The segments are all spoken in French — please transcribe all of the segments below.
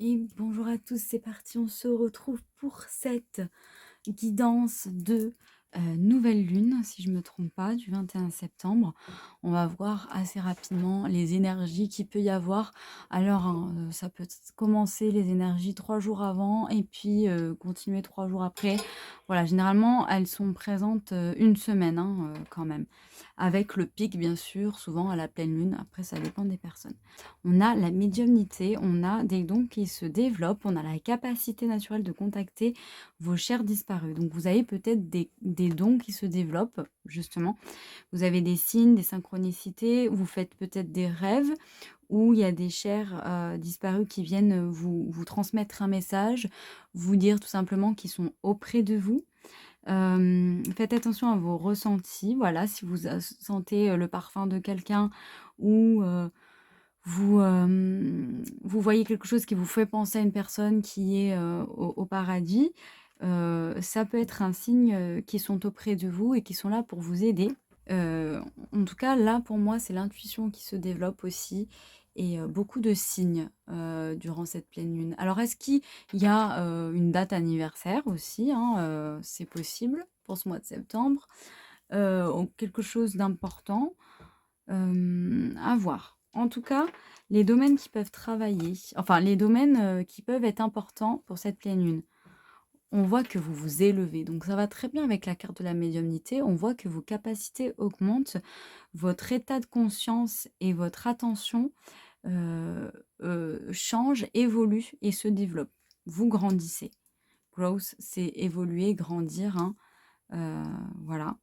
Et bonjour à tous, c'est parti, on se retrouve pour cette guidance de nouvelle lune, si je ne me trompe pas, du 21 septembre. On va voir assez rapidement les énergies qu'il peut y avoir. Alors, hein, ça peut commencer les énergies 3 jours avant et puis continuer 3 jours après. Voilà, généralement, elles sont présentes une semaine hein, quand même. Avec le pic, bien sûr, souvent à la pleine lune. Après, ça dépend des personnes. On a la médiumnité, on a des dons qui se développent, on a la capacité naturelle de contacter vos chers disparus. Donc vous avez peut-être des dons qui se développent, justement. Vous avez des signes, des synchronicités, vous faites peut-être des rêves où il y a des chers disparus qui viennent vous transmettre un message, vous dire tout simplement qu'ils sont auprès de vous. Faites attention à vos ressentis, voilà, si vous sentez le parfum de quelqu'un ou vous voyez quelque chose qui vous fait penser à une personne qui est, au paradis, ça peut être un signe, qu'ils sont auprès de vous et qu'ils sont là pour vous aider. En tout cas, là, pour moi, c'est l'intuition qui se développe aussi et beaucoup de signes, durant cette pleine lune. Alors est-ce qu'il y a, une date anniversaire aussi, hein, c'est possible pour ce mois de septembre, ou quelque chose d'important? À voir. En tout cas, les domaines qui peuvent travailler, enfin les domaines, qui peuvent être importants pour cette pleine lune. On voit que vous vous élevez, donc ça va très bien avec la carte de la médiumnité. On voit que vos capacités augmentent, votre état de conscience et votre attention, heu change, évolue et se développe. Vous grandissez. Growth, c'est évoluer, grandir, hein, voilà.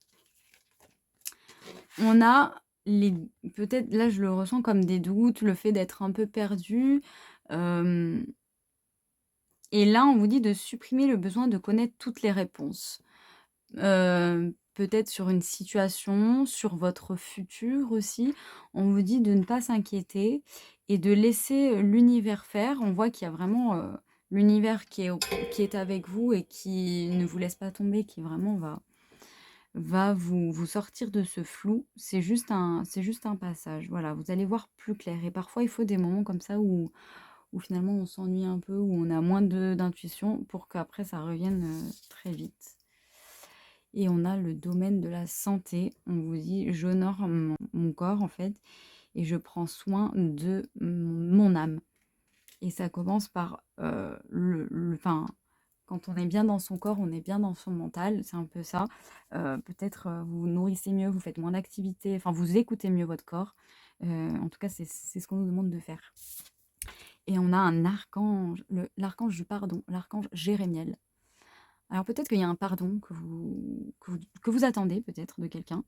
On a les peut-être là, je le ressens comme des doutes, le fait d'être un peu perdu, hem et là, on vous dit de supprimer le besoin de connaître toutes les réponses. Peut-être sur une situation, sur votre futur aussi. On vous dit de ne pas s'inquiéter et de laisser, l'univers faire. On voit qu'il y a vraiment, l'univers qui est avec vous et qui ne vous laisse pas tomber, qui vraiment va vous sortir de ce flou. C'est juste un passage. Voilà, vous allez voir plus clair et parfois il faut des moments comme ça où finalement on s'ennuie un peu, où on a moins de d'intuition pour qu'après ça revienne, très vite. Et on a le domaine de la santé. On vous dit: «J'honore mon corps en fait et je prends soin de mon âme». Et ça commence par, enfin, quand on est bien dans son corps, on est bien dans son mental, c'est un peu ça. Peut-être, vous vous nourrissez mieux, vous faites moins d'activités, enfin vous écoutez mieux votre corps. En tout cas, c'est ce qu'on nous demande de faire. Et on a un archange, l'archange du pardon, l'archange Jérémiel. Alors peut-être qu'il y a un pardon que vous attendez peut-être de quelqu'un,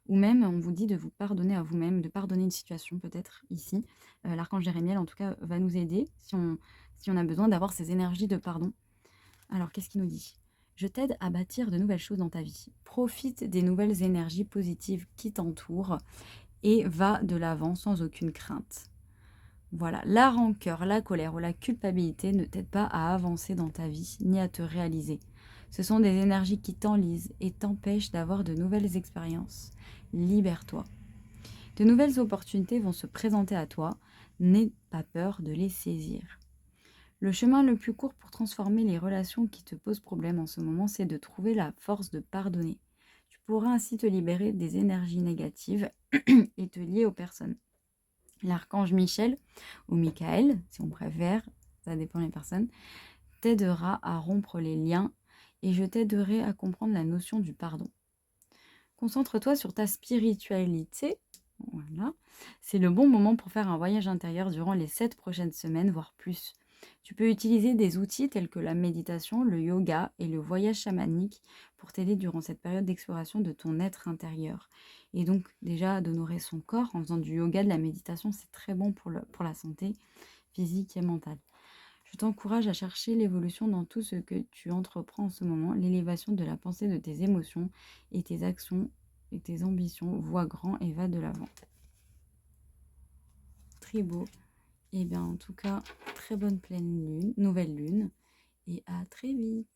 ou même on vous dit de vous pardonner à vous-même, de pardonner une situation peut-être ici. L'archange Jérémiel en tout cas va nous aider si on a besoin d'avoir ces énergies de pardon. Alors qu'est-ce qu'il nous dit? Je t'aide à bâtir de nouvelles choses dans ta vie. Profite des nouvelles énergies positives qui t'entourent et va de l'avant sans aucune crainte. Voilà, la rancœur, la colère ou la culpabilité ne t'aident pas à avancer dans ta vie ni à te réaliser. Ce sont des énergies qui t'enlisent et t'empêchent d'avoir de nouvelles expériences. Libère-toi. De nouvelles opportunités vont se présenter à toi. N'aie pas peur de les saisir. Le chemin le plus court pour transformer les relations qui te posent problème en ce moment, c'est de trouver la force de pardonner. Tu pourras ainsi te libérer des énergies négatives et te lier aux personnes. L'archange Michel, ou Michael, si on préfère, ça dépend des personnes, t'aidera à rompre les liens et je t'aiderai à comprendre la notion du pardon. Concentre-toi sur ta spiritualité. Voilà. C'est le bon moment pour faire un voyage intérieur durant les 7 prochaines semaines, voire plus. Tu peux utiliser des outils tels que la méditation, le yoga et le voyage chamanique pour t'aider durant cette période d'exploration de ton être intérieur. Et donc déjà d'honorer son corps en faisant du yoga, de la méditation, c'est très bon pour la santé physique et mentale. Je t'encourage à chercher l'évolution dans tout ce que tu entreprends en ce moment, l'élévation de la pensée, de tes émotions et tes actions et tes ambitions. Vois grand et va de l'avant. Très beau. Et bien en tout cas, très bonne pleine lune, nouvelle lune, et à très vite.